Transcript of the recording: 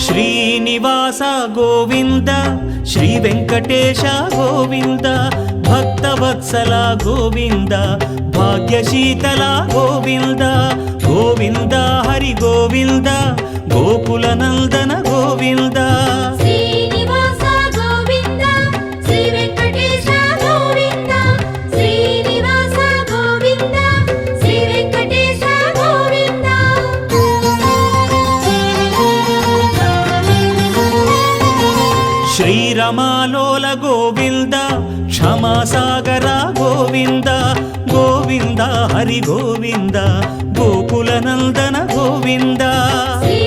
Srinivasa Govinda Shri Venkatesha Govinda Bhaktavatsala Govinda భాగ్యశీతల Govinda Govinda Hari Govinda Gokula Nandana Govinda Srinivasa Govinda Shri Venkatesha Govinda Srinivasa Govinda Shri Venkatesha Govinda శ్రీరమాలోల Govinda క్షమాసాగర Govinda Govinda Hari Govinda Gokula Nandana Govinda Shri